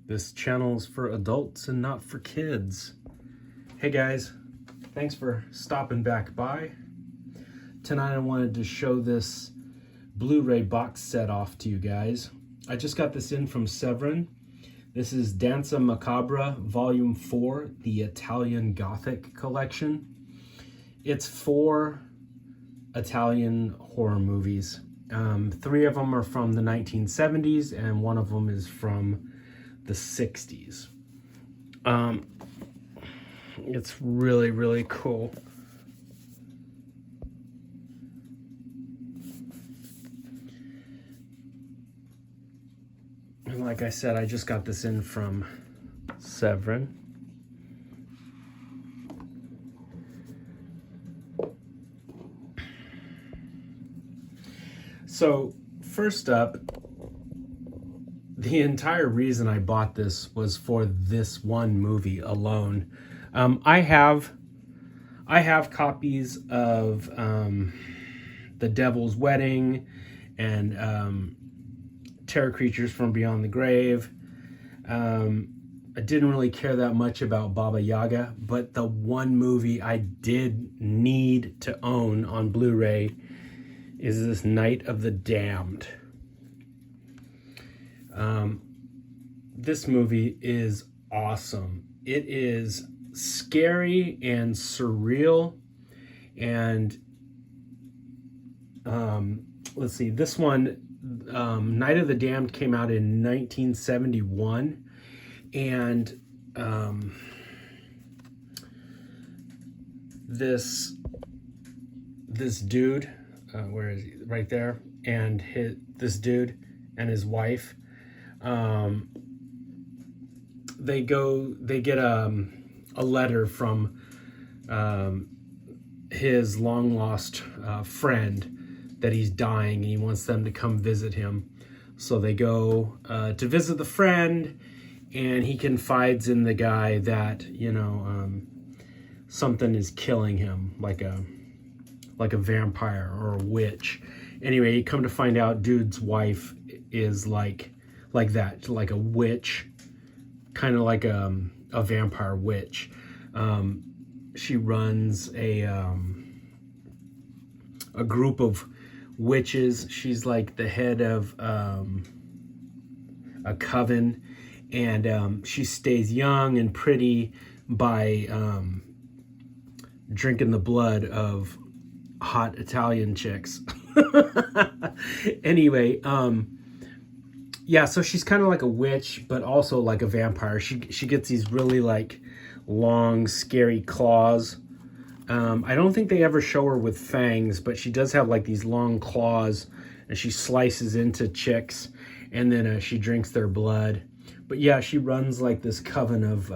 This channel is for adults and not for kids. Hey guys, thanks for stopping back by. Tonight I wanted to show this Blu-ray box set off to you guys. I just got this in from Severin. This is Danza Macabra Volume 4, the Italian Gothic collection. It's 4 Italian horror movies. 3 of them are from the 1970s and 1 of them is from the 60s. It's really, really cool. And like I said, I just got this in from Severin. So first up, the entire reason I bought this was for this one movie alone. I have copies of The Devil's Wedding and Terror Creatures from Beyond the Grave. I didn't really care that much about Baba Yaga, but the one movie I did need to own on Blu-ray is this Night of the Damned. This movie is awesome. It is scary and surreal. And let's see, this one, Night of the Damned, came out in 1971. And this dude, where is he? Right there. And this dude and his wife, they get a letter from his long lost friend that he's dying, and he wants them to come visit him. So they go to visit the friend, and he confides in the guy that, you know, something is killing him, like a vampire or a witch. Anyway, you come to find out dude's wife is like that, like a witch, kind of like a vampire witch. She runs a group of witches. She's like the head of a coven, and she stays young and pretty by drinking the blood of hot Italian chicks. Anyway, yeah, so she's kind of like a witch, but also like a vampire. She gets these really like long, scary claws. I don't think they ever show her with fangs, but she does have like these long claws, and she slices into chicks, and then she drinks their blood. But yeah, she runs like this coven of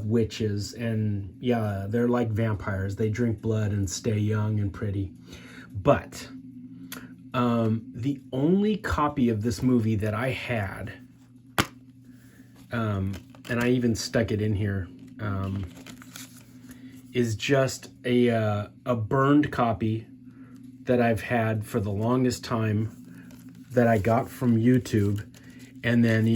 witches, and yeah, they're like vampires. They drink blood and stay young and pretty. But the only copy of this movie that I had, and I even stuck it in here, is just a burned copy that I've had for the longest time, that I got from YouTube, and then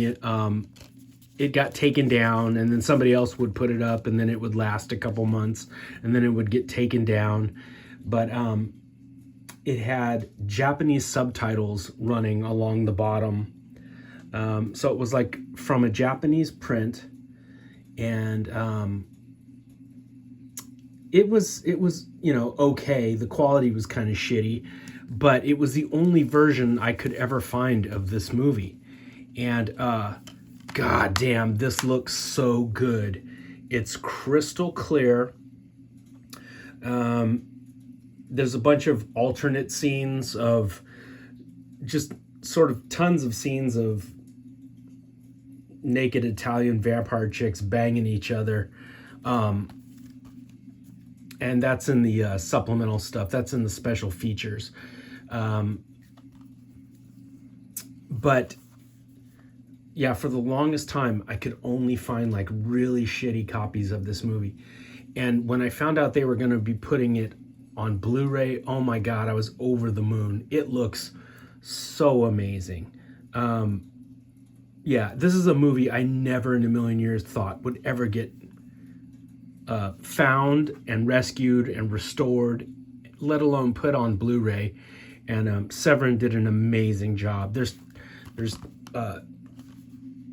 it got taken down, and then somebody else would put it up, and then it would last a couple months, and then it would get taken down. But it had Japanese subtitles running along the bottom. So it was like from a Japanese print, and it was, you know, okay. The quality was kind of shitty, but it was the only version I could ever find of this movie. And god damn, this looks so good. It's crystal clear. There's a bunch of alternate scenes of just sort of tons of scenes of naked Italian vampire chicks banging each other. And that's in the supplemental stuff. That's in the special features. But yeah, for the longest time, I could only find like really shitty copies of this movie. And when I found out they were going to be putting it on Blu-ray, oh my God, I was over the moon. It looks so amazing. Yeah, this is a movie I never in a million years thought would ever get found and rescued and restored, let alone put on Blu-ray. And Severin did an amazing job. There's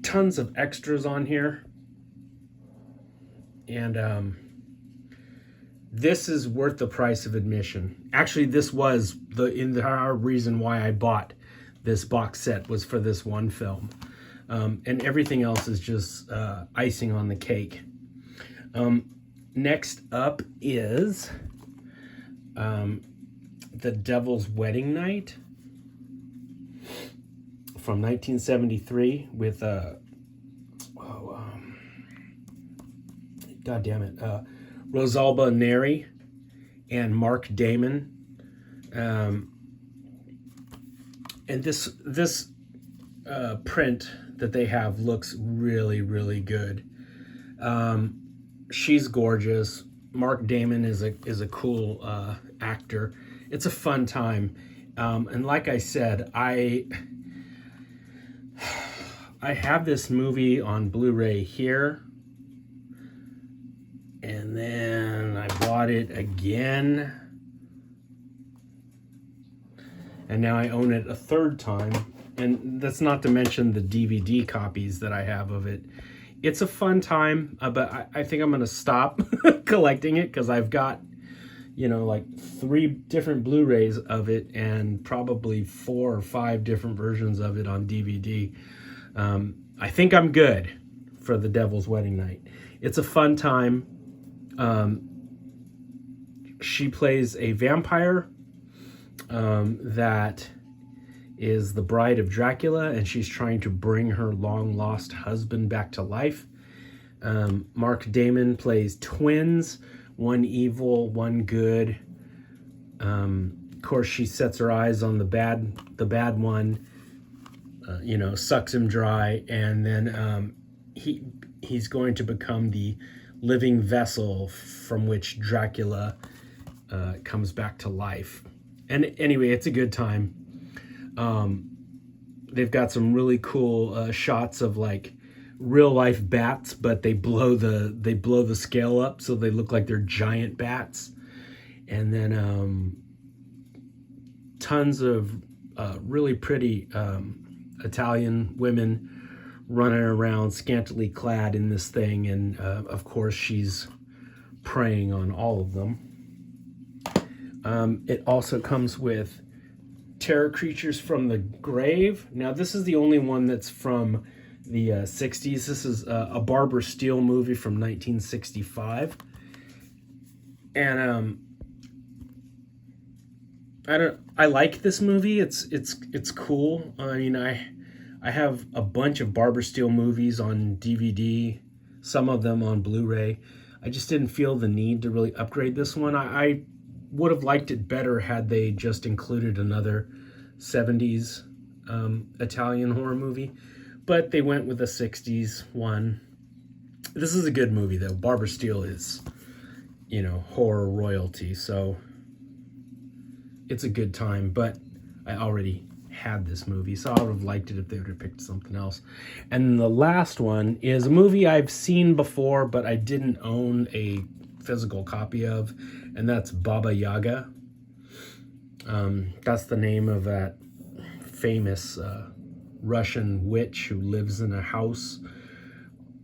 tons of extras on here, and this is worth the price of admission. Actually, this was the entire reason why I bought this box set, was for this one film. And everything else is just icing on the cake. Next up is The Devil's Wedding Night from 1973 with God damn it, Rosalba Neri and Mark Damon. And this print that they have looks really, really good. She's gorgeous. Mark Damon is a cool actor. It's a fun time. And like I said, I have this movie on Blu-ray here. And then I bought it again. And now I own it a third time. And that's not to mention the DVD copies that I have of it. It's a fun time, but I think I'm going to stop collecting it because I've got, like 3 different Blu-rays of it and probably 4 or 5 different versions of it on DVD. I think I'm good for The Devil's Wedding Night. It's a fun time. She plays a vampire that is the bride of Dracula, and she's trying to bring her long-lost husband back to life. Mark Damon plays twins, one evil, one good. Of course, she sets her eyes on the bad one, sucks him dry, and then he's going to become the living vessel from which Dracula comes back to life. And anyway, it's a good time. They've got some really cool shots of like real life bats, but they blow the scale up so they look like they're giant bats. And then tons of really pretty Italian women running around scantily clad in this thing, and of course she's preying on all of them. It also comes with Terror Creatures from the Grave. Now, this is the only one that's from the 60s. This is a Barbara Steele movie from 1965. And I like this movie. It's cool. I mean, I have a bunch of Barbara Steele movies on DVD, some of them on Blu-ray. I just didn't feel the need to really upgrade this one. I would have liked it better had they just included another 70s Italian horror movie, but they went with a 60s one. This is a good movie, though. Barbara Steele is, horror royalty, so it's a good time, but I already had this movie, so I would have liked it if they would have picked something else. And the last one is a movie I've seen before, but I didn't own a physical copy of, and that's Baba Yaga. That's the name of that famous Russian witch who lives in a house.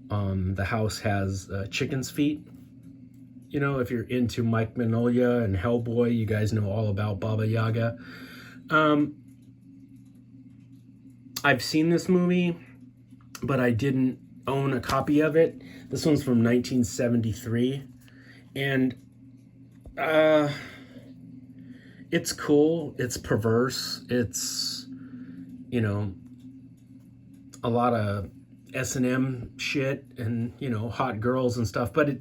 The house has chicken's feet. If you're into Mike Mignola and Hellboy, you guys know all about Baba Yaga. I've seen this movie, but I didn't own a copy of it. This one's from 1973. And it's cool. It's perverse. It's, a lot of S&M shit and, hot girls and stuff. But it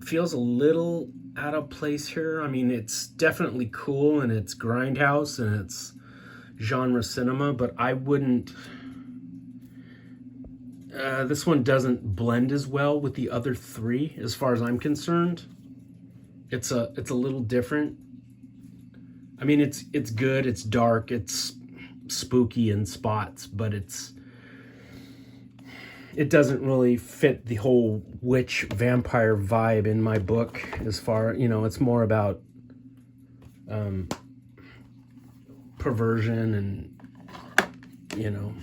feels a little out of place here. I mean, it's definitely cool, and it's grindhouse, and it's genre cinema, but I wouldn't... this one doesn't blend as well with the other 3, as far as I'm concerned. It's a little different. I mean, it's good, it's dark, it's spooky in spots, but it's it doesn't really fit the whole witch vampire vibe in my book. As far, you know, it's more about perversion and, you know,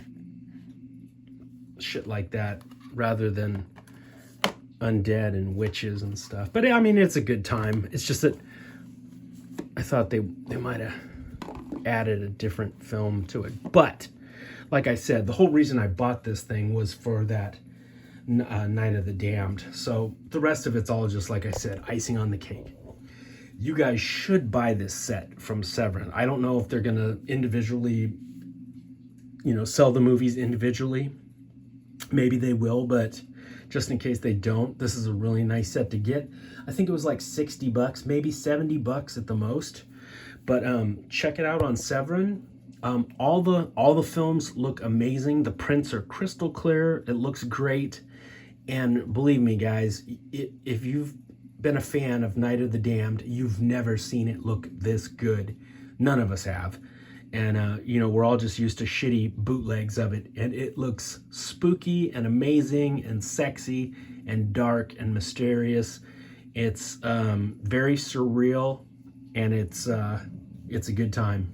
shit like that, rather than undead and witches and stuff. But I mean, it's a good time. It's just that I thought they might have added a different film to it. But like I said, the whole reason I bought this thing was for that Night of the Damned. So the rest of it's all just, like I said, icing on the cake. You guys should buy this set from Severin. I don't know if they're gonna individually, you know, sell the movies individually. Maybe they will, but just in case they don't, this is a really nice set to get. I think it was like 60 bucks, maybe 70 bucks at the most. But check it out on Severin. All the films look amazing. The prints are crystal clear. It looks great. And believe me, guys, if you've been a fan of Night of the Damned, you've never seen it look this good. None of us have. And, you know, we're all just used to shitty bootlegs of it. And it looks spooky and amazing and sexy and dark and mysterious. It's very surreal, and it's a good time.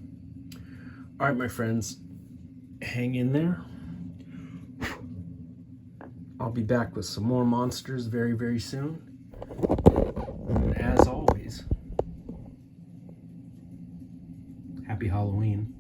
All right, my friends, hang in there. I'll be back with some more monsters very, very soon. And as always, happy Halloween.